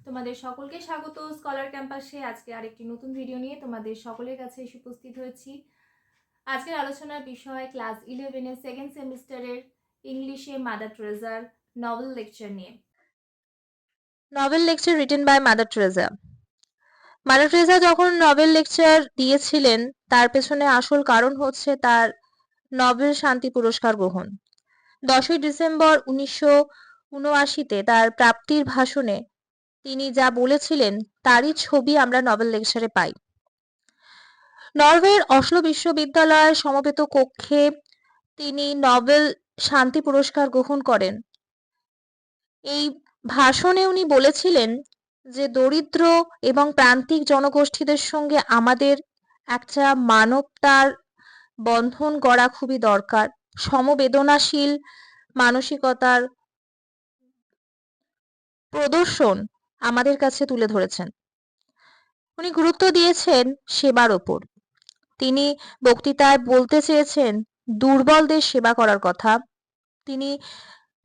তোমাদের সকলকে স্বাগত স্কলার ক্যাম্পাসে। আজকে আরেকটি নতুন ভিডিও নিয়ে তোমাদের সকলের কাছে এসে উপস্থিত হয়েছি। আজকের আলোচনার বিষয় ক্লাস 11-এর সেকেন্ড সেমিস্টারের ইংলিশে মাদার টেরেসার নভেল লেকচার নিয়ে। Nobel lecture written by Mother Teresa. Mother Teresa যখন নভেল লেকচার দিয়েছিলেন তার পেছনে আসল কারণ হচ্ছে তার নোবেল শান্তি পুরস্কার গ্রহণ। 10ই ডিসেম্বর 1979-তে তার প্রাপ্তির ভাষণে তিনি যা বলেছিলেন তারই ছবি আমরা নভেল লেকচারে পাই। নরওয়ের অসলো বিশ্ববিদ্যালয়ের সমবেত কক্ষে তিনি নোবেল শান্তি পুরস্কার গ্রহণ করেন। এই ভাষণে উনি বলেছিলেন যে দরিদ্র এবং প্রান্তিক জনগোষ্ঠীদের সঙ্গে আমাদের একটা মানবতার বন্ধন গড়া খুবই দরকার। সমবেদনাশীল মানসিকতার প্রদর্শন আমাদের কাছে তুলে ধরেছেন। উনি গুরুত্ব দিয়েছেন সেবার ওপর। তিনি বক্তৃতায় বলতে চেয়েছেন দুর্বলদের সেবা করার কথা। তিনি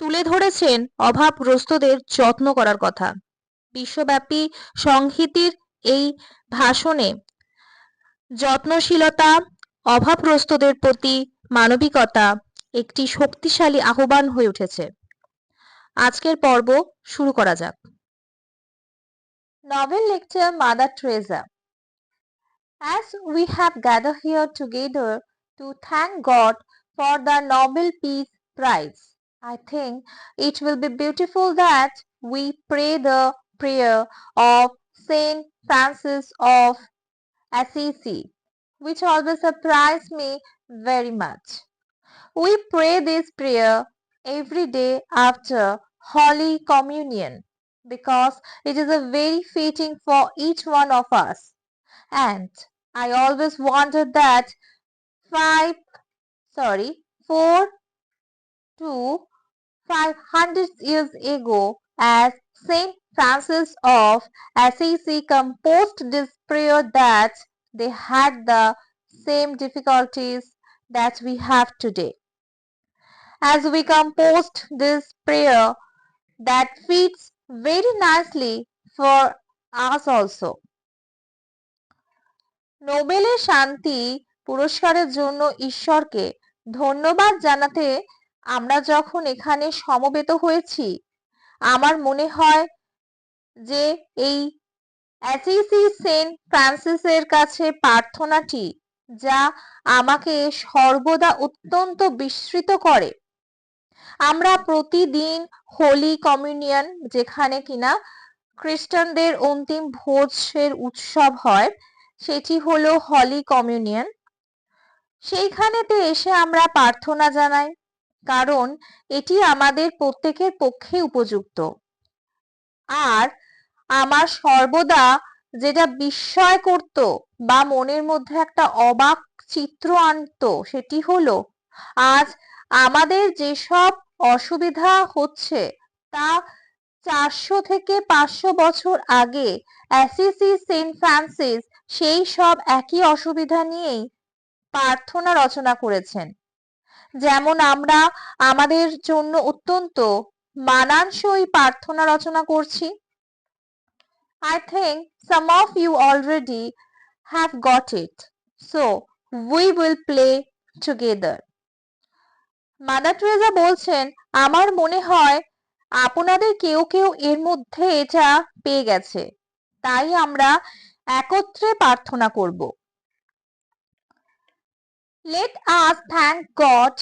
তুলে ধরেছেন অভাবগ্রস্তদের যত্ন করার কথা। বিশ্বব্যাপী সংহতির এই ভাষণে যত্নশীলতা, অভাবগ্রস্তদের প্রতি মানবিকতা একটি শক্তিশালী আহ্বান হয়ে উঠেছে। আজকের পর্ব শুরু করা যাক। Novel lecture mother Teresa. As we have gathered here together to thank God for the Nobel Peace Prize, I think it will be beautiful that we pray the prayer of Saint Francis of Assisi, which always surprised me very much. We pray this prayer every day after Holy Communion because it is a very fitting for each one of us. And I always wondered that 4 to 500 years ago, as Saint Francis of Assisi composed this prayer, that they had the same difficulties that we have today. As we composed this prayer, that fits very nicely for us also. নোবেলের শান্তি পুরস্কারের জন্য ঈশ্বরকে ধন্যবাদ জানাতে আমরা যখন এখানে সমবেত হয়েছি, আমার মনে হয় যে এই অ্যাসিসি সেন্ট ফ্রান্সিসের কাছে প্রার্থনাটি যা আমাকে সর্বদা অত্যন্ত বিস্মিত করে। আমরা প্রতিদিন হোলি কমিউনিয়ন, যেখানে কিনা খ্রিস্টানদের অন্তিম ভোজের উৎসব হয়, সেটি হলো হলি কমিউনিয়ন, সেইখানেতে এসে আমরা প্রার্থনা জানাই, কারণ এটি আমাদের প্রত্যেকের পক্ষে উপযুক্ত। আর আমার সর্বদা যেটা বিস্ময় করত বা মনের মধ্যে একটা অবাক চিত্র আনতো, সেটি হলো আজ আমাদের যেসব অসুবিধা হচ্ছে তা 400 থেকে 500 বছর আগে অ্যাসিসি সেন্ট ফ্রান্সিস সেই সব একই অসুবিধা নিয়েই প্রার্থনা রচনা করেছেন। যেমন আমরা আমাদের জন্য অত্যন্ত মানানসই প্রার্থনা রচনা করছি। I think some of you already have got it, so we will play together. Mother Teresa বলছেন, আমার মনে হয় আপনাদের কেউ কেউ এর মধ্যে এটা পেয়ে গেছে, তাই আমরা একত্রে প্রার্থনা করব। Let us thank God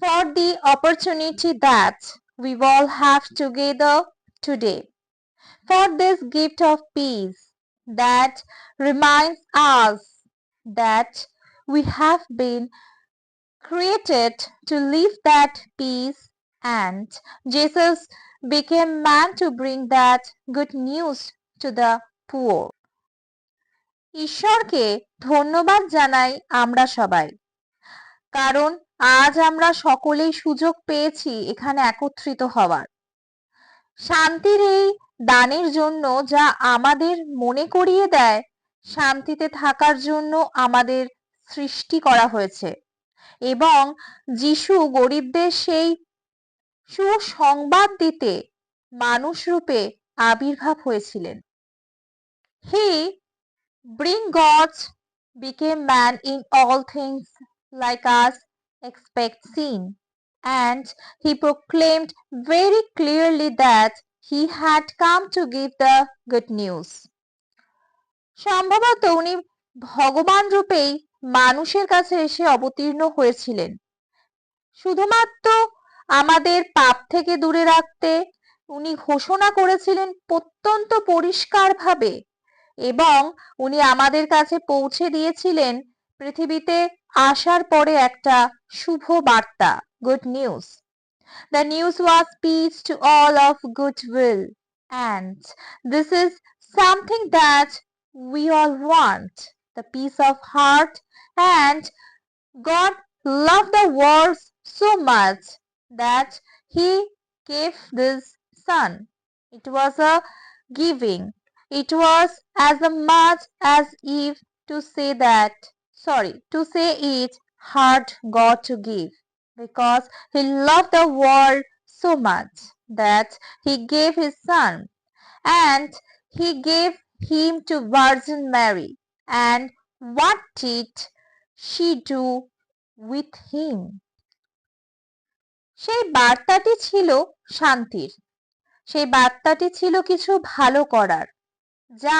for the opportunity that we all have together today, for this gift of peace that reminds us that we have been created to live that peace, and Jesus became man to bring that good news to the poor. ঈশ্বরকে ধন্যবাদ জানাই আমরা সবাই, কারণ আজ আমরা সকলেই সুযোগ পেয়েছি এখানে একত্রিত হওয়ার। শান্তির এই দানের জন্য, যা আমাদের মনে করিয়ে দেয় শান্তিতে থাকার জন্য আমাদের সৃষ্টি করা হয়েছে, এবং যিশু গরিবদের সেই সুসংবাদ দিতে মানুষ রূপে আবির্ভাব হয়েছিলেন। He, being God, became man in all things like us expect seen, and he proclaimed very clearly that he had come to give the good news. সম্ভবত উনি ভগবান রূপেই মানুষের কাছে এসে অবতীর্ণ হয়েছিলেন, শুধুমাত্র আমাদের পাপ থেকে দূরে রাখতে। উনি ঘোষণা করেছিলেন অত্যন্ত পরিষ্কারভাবে, এবং উনি আমাদের কাছে পৌঁছে দিয়েছিলেন পৃথিবীতে আসার পরে একটা শুভ বার্তা, good news. The news was peace to all of goodwill, and this is something that we all want, the peace of heart. And God loved the world so much that he gave this son. It was a giving. It was as much as if to say it hard God to give, because he loved the world so much that he gave his son, and he gave him to Virgin Mary. And what did she do with him? সেই বার্তাটি ছিল শান্তির, সেই বার্তাটি ছিল কিছু ভালো করার, যা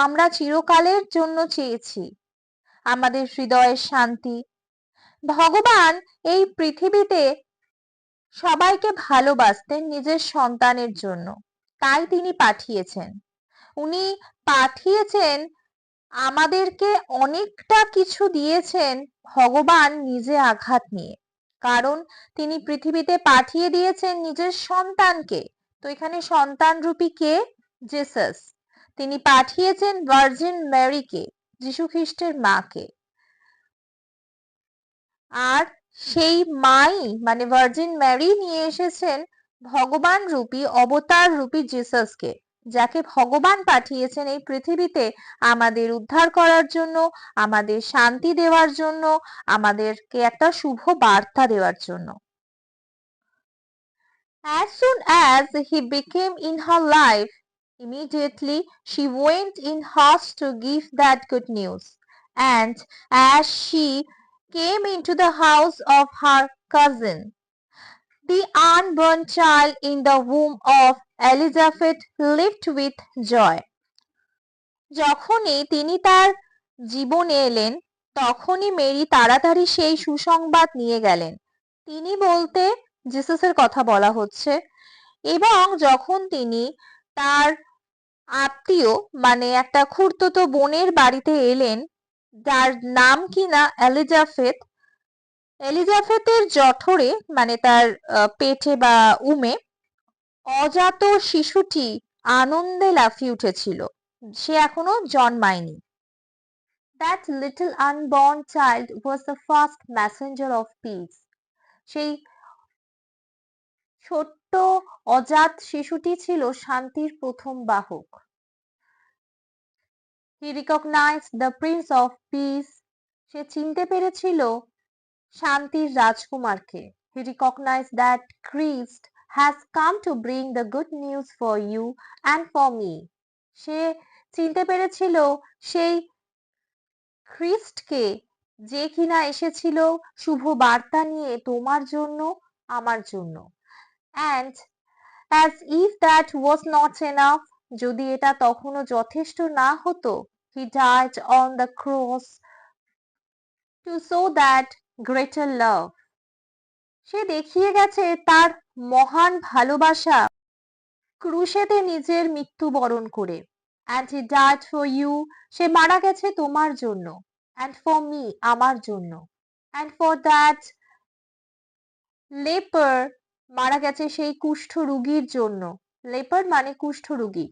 আমরা চিরকালের জন্য চেয়েছি, আমাদের হৃদয়ের শান্তি। ভগবান এই পৃথিবীতে সবাইকে ভালোবাসতেন নিজের সন্তানের জন্য, তাই তিনি পাঠিয়েছেন। উনি পাঠিয়েছেন, আমাদেরকে অনেকটা কিছু দিয়েছেন ভগবান নিজে আঘাত নিয়ে, কারণ তিনি পৃথিবীতে পাঠিয়ে দিয়েছেন নিজের সন্তানকে। তো এখানে সন্তান রূপী কে? জেসাস। তিনি পাঠিয়েছেন ভার্জিন ম্যারিকে, যীশু খ্রিস্টের মাকে। আর সেই মাই মানে ভার্জিন ম্যারি নিয়ে এসেছেন ভগবান রূপী অবতার রূপী জেসাসকে, যাকে ভগবান পাঠিয়েছেন এই পৃথিবীতে আমাদের উদ্ধার করার জন্য, আমাদের শান্তি দেওয়ার জন্য, আমাদেরকে একটা শুভ বার্তা দেওয়ার জন্য। As soon as he became in her life, immediately she went in haste to give that good news. And as she came into the house of her cousin, the unborn child in the womb of Elizabeth leaped with joy. যখনই তিনি তার জীবনে এলেন, তখনই Mary তাড়াতাড়ি সেই সুসংবাদ নিয়ে গেলেন। তিনি বলতে জিসাসের কথা বলা হচ্ছে। এবং যখন তিনি তার আত্মীয় মানে একটা খুড়তুতো বোনের বাড়িতে এলেন, যার নাম কিনা এলিজাবেথের জঠরে মানে তার পেটে বা উমে অজাত শিশুটি আনন্দে লাফিয়ে উঠেছিল, সে এখনো জন্মায়নি। That little unborn child was the first messenger of peace. সেই ছোট্ট অজাত শিশুটি ছিল শান্তির প্রথম বাহক। He recognized the Prince of Peace. সে চিনতে পেরেছিল শান্তির রাজকুমারকে। He recognized that Christ has come to bring the good news for you and for me. সে চিনতে পেরেছিল সেই খ্রিস্টকে, যে কিনা এসেছিল শুভ বার্তা নিয়ে তোমার জন্য, আমার জন্য। And as if that was not enough, যদি এটা তখনও যথেষ্ট না হতো, he died on the cross to show that greater love. সে দেখিয়ে গেছে তার মহান ভালোবাসা ক্রুশেতে নিজের মৃত্যুবরণ করে। And he died for you. সে মারা গেছে তোমার জন্য। And for me, আমার জন্য। And for that leper, মারা গেছে সেই কুষ্ঠ রোগীর জন্য। leper মানে কুষ্ঠ রোগী।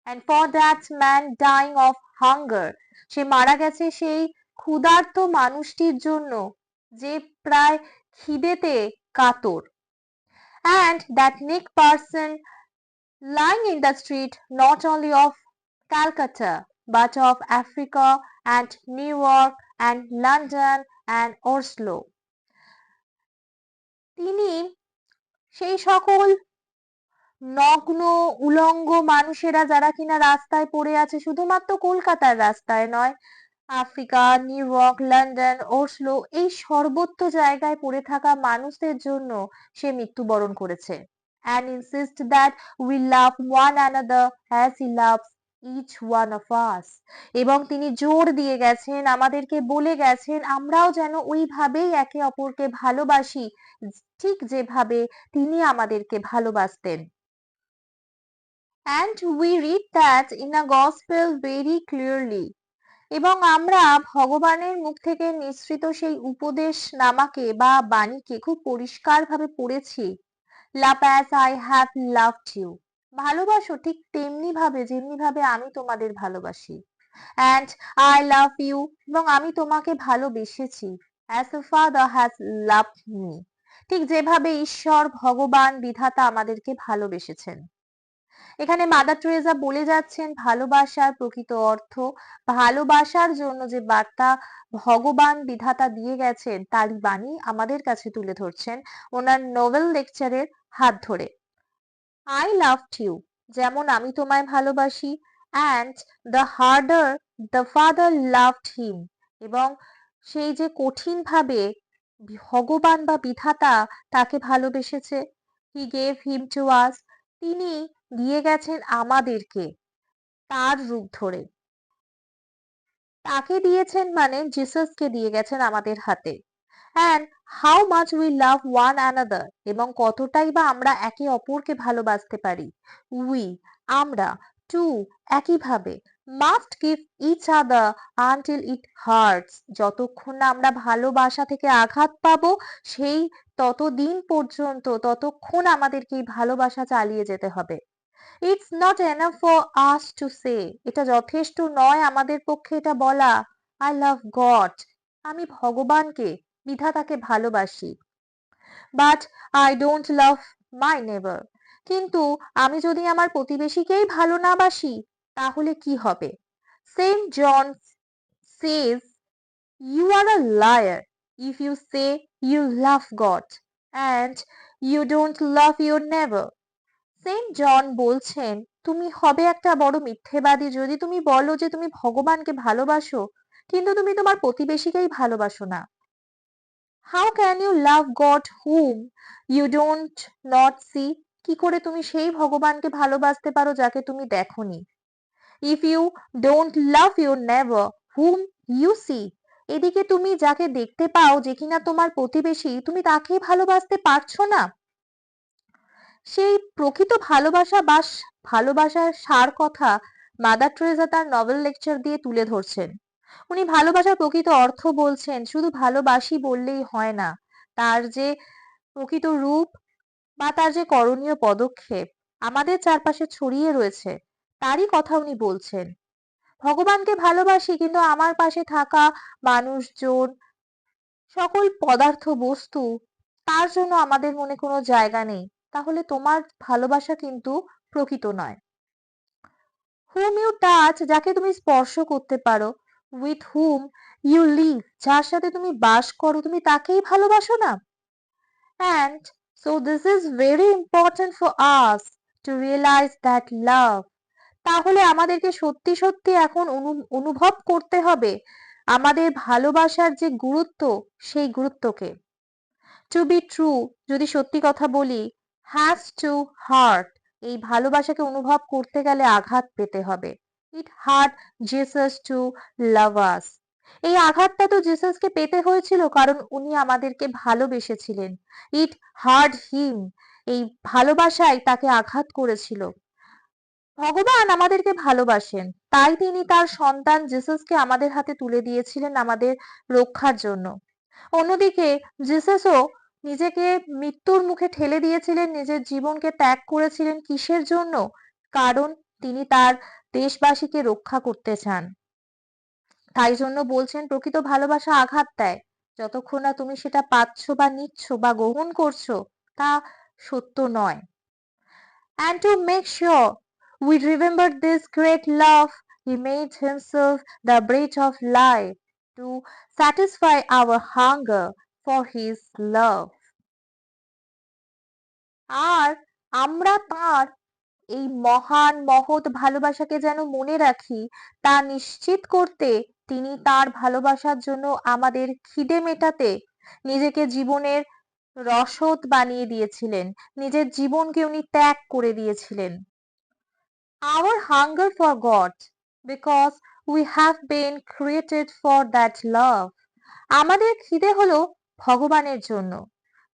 And for that man dying of hunger, সে মারা গেছে সেই ক্ষুধার্ত মানুষটির জন্য, যে প্রায় খিদেতে কাতর। And that neck person lying in the street, not only of Calcutta but of Africa and New York and London and Oslo. তিনি সেই সকল নগ্ন উলঙ্গ মানুষেরা যারা কিনা রাস্তায় পড়ে আছে, শুধুমাত্র কলকাতার রাস্তায় নয়, Africa, new York, London, Oslo, এই সর্বত্র জায়গায় পড়ে থাকা মানুষদের জন্য সে মৃত্যুবরণ করেছে। And insist that we love one another as he loves each one of us. এবং তিনি জোর দিয়ে গেছেন, আমাদেরকে বলে গেছেন, আমরাও যেন ওইভাবেই একে অপরকে ভালোবাসি, ঠিক যেভাবে তিনি আমাদেরকে ভালোবাসতেন। And we read that in a gospel very clearly. এবং আমরা ভগবানের মুখ থেকে নিঃসৃত সেই উপদেশ নামাকে বা বাণীকে খুব পরিষ্কারভাবে পড়েছি। Love as I have loved you. ভালোবাসো ঠিক তেমনি ভাবে যেমনি ভাবে আমি তোমাদের ভালোবাসি। And I love you. এবং আমি তোমাকে ভালোবেসেছি। As the Father has loved me. ঠিক যেভাবে ঈশ্বর ভগবান বিধাতা আমাদেরকে ভালোবেসেছেন। এখানে মাদার টেরেসা বলে যাচ্ছেন ভালোবাসার প্রকৃত অর্থ, ভালোবাসার জন্য যে বার্তা ভগবান বিধাতা দিয়ে গেছেন তারই বাণী আমাদের কাছে তুলে ধরছেন ওনার নোবেল লেকচারের হাত ধরে। আই লাভড ইউ, যেমন আমি তোমায় ভালোবাসি, and the harder the father loved him, এবং সেই যে কঠিন ভাবে ভগবান বা বিধাতা তাকে ভালোবেসেছে, he gave him to us, তিনি দিয়ে গেছেন আমাদেরকে তার রূপ ধরে। তাকে দিয়েছেন মানে জিসাসকে দিয়ে গেছেন আমাদের হাতে। And how much we love one another, এবং কতটাই বা আমরা একে অপরকে ভালোবাসতে পারি। উই, আমরা, টু, একইভাবে, must give each other until it hurts, যতক্ষণ না আমরা ভালোবাসা থেকে আঘাত পাবো সেই ততদিন পর্যন্ত ততক্ষণ আমাদেরকে এই ভালোবাসা চালিয়ে যেতে হবে। It's not enough for us to say, এটা যথেষ্ট নয় আমাদের পক্ষে এটা বলা, আই লাভ গড, আমি ভগবানকে বিধাতাকে ভালোবাসি। বাট আই ডোন্ট লাভ মাই নেবার, কিন্তু আমি যদি আমার প্রতিবেশীকেই ভালো না বাসি তাহলে কি হবে? Saint John says, you are a liar if you say you love God and you don't love your neighbour. Saint John বলছেন, তুমি হবে একটা বড় মিথ্যেবাদী যদি তুমি বলো যে তুমি ভগবানকে ভালোবাসো কিন্তু তুমি তোমার প্রতিবেশীকেই ভালোবাসো না। How can you love God whom you don't not see, কি করে তুমি সেই ভগবানকে ভালোবাসতে পারো যাকে তুমি দেখোনি? If you don't love your neighbour whom you see, এদিকে তুমি যাকে দেখতে পাও যে কিনা তোমার প্রতিবেশী, তুমি তাকেই ভালোবাসতে পারছো না। সেই প্রকৃত ভালোবাসা বা ভালোবাসার সার কথা মাদার টেরেসা তার নভেল লেকচার দিয়ে তুলে ধরছেন। উনি ভালোবাসার প্রকৃত অর্থ বলছেন, শুধু ভালোবাসি বললেই হয় না, তার যে প্রকৃত রূপ বা তার যে করণীয় পদক্ষেপ আমাদের চারপাশে ছড়িয়ে রয়েছে তারই কথা উনি বলছেন। ভগবানকে ভালোবাসি কিন্তু আমার পাশে থাকা মানুষজন, সকল পদার্থ বস্তু, তার জন্য আমাদের মনে কোনো জায়গা নেই, তাহলে তোমার ভালোবাসা কিন্তু প্রকৃত নয়। হুম ইউ টাচ, যাকে তুমি স্পর্শ করতে পারো, উইথ হুম ইউ লিভ, যার সাথে তুমি বাস করো, তুমি তাকেই ভালোবাসো না। And so this is very important for us to realise that love, তাহলে আমাদেরকে সত্যি সত্যি এখন অনুভব করতে হবে আমাদের ভালোবাসার যে গুরুত্ব, সেই গুরুত্বকে। টু বি ট্রু, যদি সত্যি কথা বলি, হ্যাজ টু হার্ট, এই ভালোবাসাকে অনুভব করতে গেলে আঘাত পেতে হবে। ইট হার্ট জিসাস টু লাভ আস, এই আঘাতটা তো জিসাসকে পেতে হয়েছিল কারণ উনি আমাদেরকে ভালোবেসেছিলেন। ইট হার্ট হিম, এই ভালোবাসায় তাকে আঘাত করেছিল। ভগবান আমাদেরকে ভালোবাসেন, তাই তিনি তার সন্তান জিসাসকে আমাদের হাতে তুলে দিয়েছিলেন আমাদের রক্ষার জন্য। অন্যদিকে জিসাসও নিজেকে মৃত্যুর মুখে ঠেলে দিয়েছিলেন, নিজের জীবনকে ত্যাগ করেছিলেন কিসের জন্য? কারণ তিনি তার দেশবাসীকে রক্ষা করতে চান। তাই জন্য বলছেন প্রকৃত ভালোবাসা আঘাত দেয়, যতক্ষণ না তুমি সেটা পাচ্ছ বা নিচ্ছ বা গ্রহণ করছো তা সত্য নয়। And to make sure we remember this great love, he made himself the bread of life to satisfy our hunger for his love. আর আমরা তার এই মহান মহৎ ভালোবাসাকে যেন মনে রাখি তা নিশ্চিত করতে তিনি তার ভালোবাসার জন্য আমাদের খিদে মেটাতে নিজেকে জীবনের রসদ বানিয়ে দিয়েছিলেন, নিজের জীবনকে উনি ত্যাগ করে দিয়েছিলেন। Our hunger for God, because we have been created for that love. আমাদের খিদে হলো ভগবানের জন্য,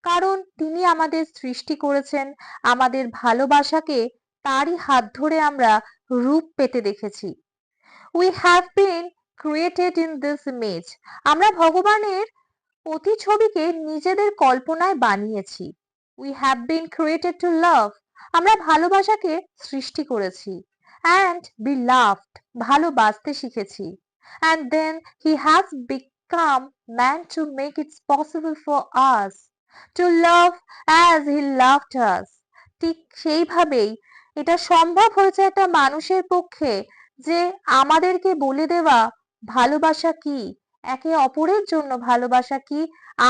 কারণ তিনি আমাদের সৃষ্টি করেছেন, আমাদের ভালোবাসাকে তারই হাত ধরে আমরা রূপ পেতে দেখেছি। We have been created in this image. আমরা ভগবানের প্রতিছবিকে নিজেদের কল্পনায় বানিয়েছি। We have been created to love. আমরা ভালোবাসাকে সৃষ্টি করেছি। And be loved. ভালোবাসতে শিখেছি। And then he has become man to make it possible for us to love as he loved us. ঠিক সেইভাবেই এটা সম্ভব হয়েছে একটা মানুষের পক্ষে যে আমাদেরকে বলে দেওয়া ভালোবাসা কি, একে অপরের জন্য ভালোবাসা কি,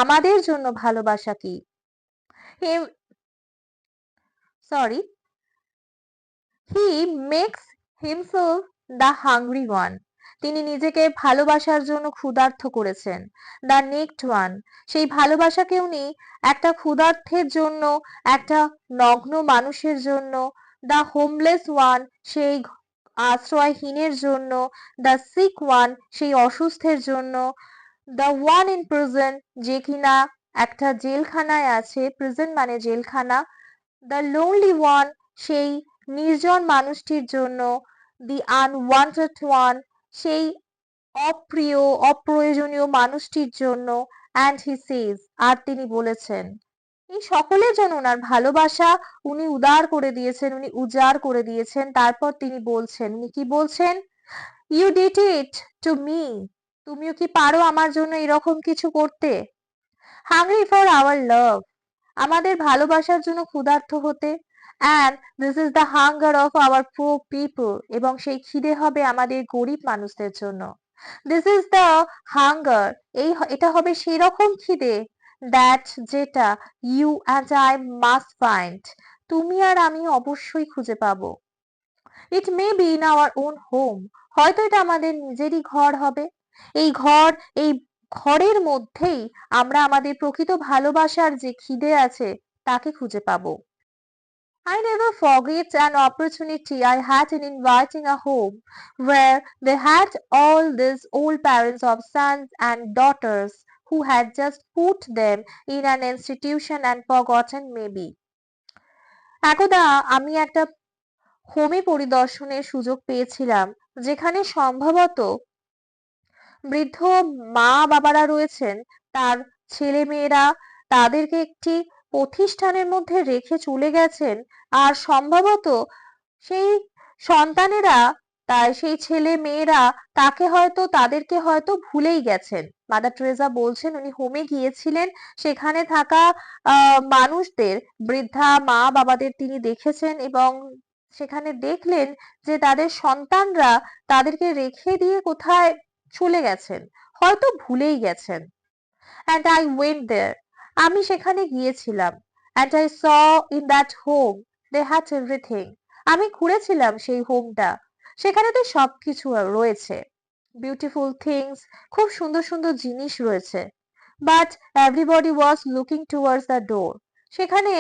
আমাদের জন্য ভালোবাসা কি। He makes himself the hungry one. তিনি নিজেকে ভালোবাসার জন্য ক্ষুধার্ত করেছেন। The naked one. সেই ভালোবাসাকে উনি একটা ক্ষুধার্তের জন্য, একটা নগ্ন মানুষের জন্য, the homeless one, সেই আশ্রয়হীনের জন্য, the sick one, সেই অসুস্থের জন্য, the one in prison, যে কিনা একটা জেলখানায় আছে, prison মানে জেলখানা, the lonely one, সেই নির্জন মানুষটির জন্য, the unwanted one, সেই অপ্রিয় অপ্রয়োজনীয় মানুষটির জন্য, and he says, আর তিনি বলেছেন এই সকলের জন্য ওনার ভালোবাসা উনি উদার করে দিয়েছেন, উনি উজাড় করে দিয়েছেন। তারপর তিনি বলছেন, উনি কি বলছেন? You did it to me. তুমিও কি পারো আমার জন্য এরকম কিছু করতে? Hungry for our love. আমাদের ভালোবাসার জন্য ক্ষুধার্ত হতে। And this is the hunger of our poor people. এবং সেই খিদে হবে আমাদের গরিব মানুষদের জন্য। This is the hunger. এটা হবে সেই রকম খিদে that যেটা you and I must find. তুমি আর আমি অবশ্যই খুঁজে পাবো। It may be in our own home. হয়তো এটা আমাদের নিজেরই ঘর হবে। এই ঘরের মধ্যেই আমরা আমাদের প্রকৃত ভালোবাসার যে খিদে আছে তাকে খুঁজে পাবো। I never forget an opportunity I had in inviting a home where they had all these old parents of sons and daughters who had just put them in an institution and forgotten maybe. একদা আমি একটা হোমে পরিদর্শনের সুযোগ পেয়েছিলাম, যেখানে সম্ভবত বৃদ্ধ মা বাবারা রয়েছেন, তার ছেলে মেয়েরা তাদেরকে একটি প্রতিষ্ঠানের মধ্যে রেখে চলে গেছেন, আর সম্ভবত সেই সন্তানেরা সেই ছেলে মেয়েরা তাদেরকে হয়তো ভুলেই গেছেন। মাদার টেরেসা বলছেন উনি হোমে গিয়েছিলেন, সেখানে থাকা মানুষদের, বৃদ্ধা মা বাবাদের তিনি দেখেছেন এবং সেখানে দেখলেন যে তাদের সন্তানরা তাদেরকে রেখে দিয়ে কোথায় চলে গেছেন, হয়তো ভুলেই গেছেন। And I went there. আমি সেখানে গিয়েছিলাম। And I saw in that home they had everything. আমি ঘুরেছিলাম সেই হোমটা, সেখানে তো সবকিছু রয়েছে, বিউটিফুল থিংস, খুব সুন্দর সুন্দর জিনিস রয়েছে। But everybody was looking towards the door. সেখানে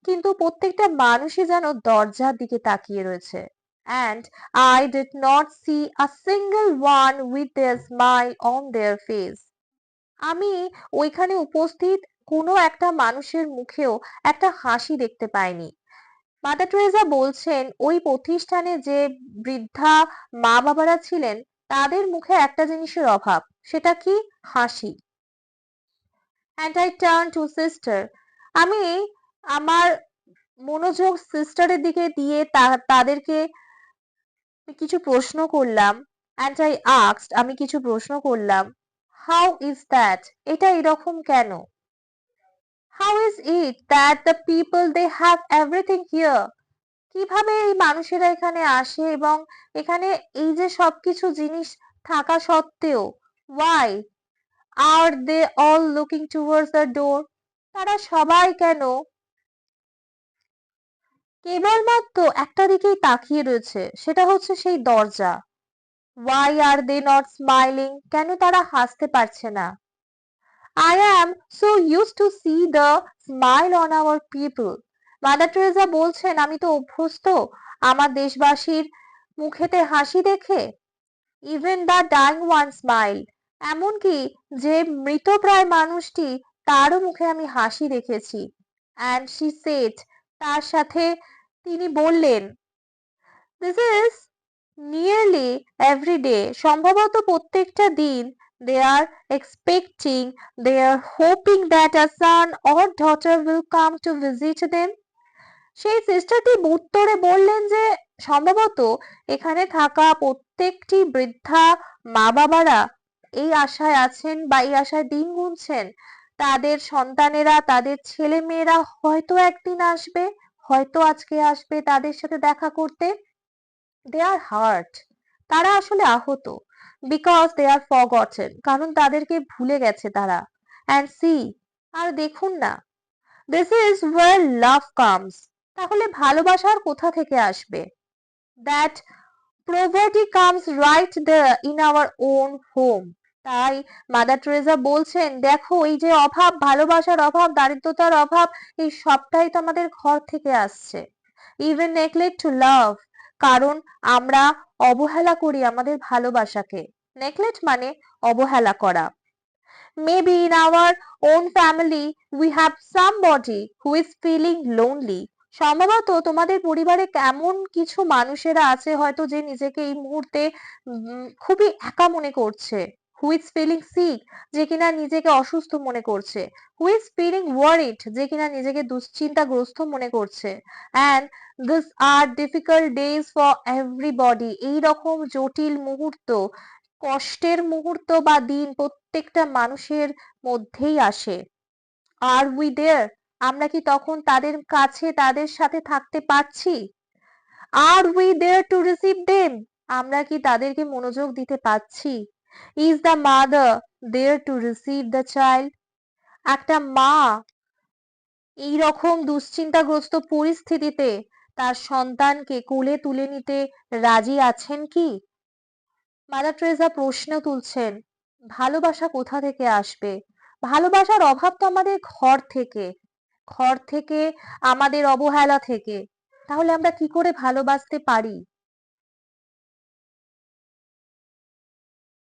কিন্তু প্রত্যেকটা মানুষই যেন দরজার দিকে তাকিয়ে রয়েছে। And I did not see a single one with a smile on their face. আমি ওইখানে উপস্থিত কোনো একটা মানুষের মুখেও একটা হাসি দেখতে পাইনি। মাদার টেরেসা বলছেন ওই প্রতিষ্ঠানে যে বৃদ্ধা মা বাবারা ছিলেন তাদের মুখে একটা জিনিসের অভাব, সেটা কি? হাসি। And I turned to sister. আমি আমার মনোযোগ সিস্টারের দিকে দিয়ে তাদেরকে কিছু প্রশ্ন করলাম। And I asked, আমি কিছু প্রশ্ন করলাম, how is that? এটা এরকম কেন? How is it that the people they have everything here? কিভাবে এই মানুষেরা এখানে আসে এবং এখানে এই যে সবকিছু জিনিস থাকা সত্ত্বেও why are they all looking towards the door? তারা সবাই কেন কেবলমাত্র একটা দিকেই তাকিয়ে রয়েছে, সেটা হচ্ছে সেই দরজা। Why are they not smiling? কেন তারা হাসতে পারছে না? I am so used to see the smile on our people. Mother Teresa বলছেন, আমি তো অভ্যস্ত আমার দেশবাসীর মুখেতে হাসি দেখে। Even the dying one smile. এমনকি যে মৃতপ্রায় মানুষটি, তারও মুখে আমি হাসি দেখেছি। And she said, তার সাথে তিনি বললেন, this is nearly every day. সম্ভবত প্রত্যেকটা দিন they are expecting, they are hoping that a son or daughter will come to visit them. সেই সিস্টারটি উত্তরে বললেন যে সম্ভবত এখানে থাকা প্রত্যেকটি বৃদ্ধা মা বাবারা এই আশায় আছেন বা এই আশায় দিন গুনছেন তাদের সন্তানেরা, তাদের ছেলে মেয়েরা হয়তো একদিন আসবে, হয়তো আজকে আসবে তাদের সাথে দেখা করতে। দে আর হার্ট, তারা আসলে আহত। বিকজ দে আর ফরগটেন, কারণ তাদেরকে ভুলে গেছে তারা। অ্যান্ড সি, আর দেখুন না, this is wire love comes, তাহলে ভালোবাসার কোথা থেকে আসবে? That poverty comes right there in our own home. তাই মাদার টেরেসা বলছেন, দেখো এই যে অভাব, ভালোবাসার অভাব, দারিদ্রতার অভাব, এই সবটাই তো আমাদের ঘর থেকে আসছে। even neglect to love, কারণ আমরা অবহেলা করি আমাদের ভালোবাসাকে। নেগলেক্ট মানে অবহেলা করা। Maybe in our own family we have somebody who is feeling lonely. সম্ভবত তোমাদের পরিবারে কেমন কিছু মানুষেরা আছে হয়তো যে নিজেকে এই মুহূর্তে খুবই একা মনে করছে। who is feeling sick, যে কিনা নিজেকে অসুস্থ মনে করছে। who is feeling worried, যে কিনা নিজেকে দুশ্চিন্তাগ্রস্ত মনে করছে। and these are difficult days for everybody. এই রকম জটিল মুহূর্ত, কষ্টের মুহূর্ত বা দিন প্রত্যেকটা মানুষের মধ্যেই আসে। আর উই দেয়ার, আমরা কি তখন তাদের কাছে তাদের সাথে থাকতে পারছি? Are we there to receive them, আমরা কি তাদেরকে মনোযোগ দিতে পারছি? Is the mother there to receive the child, একটা মা এই রকম দুশ্চিন্তাগ্রস্ত পরিস্থিতিতে তার সন্তানকে কোলে তুলে নিতে রাজি আছেন কি? মাদার টেরেসা প্রশ্ন তুলছেন, ভালোবাসা কোথা থেকে আসবে? ভালোবাসার অভাব তো আমাদের ঘর থেকে, ঘর থেকে, আমাদের অবহেলা থেকে। তাহলে আমরা কি করে ভালোবাসতে পারি?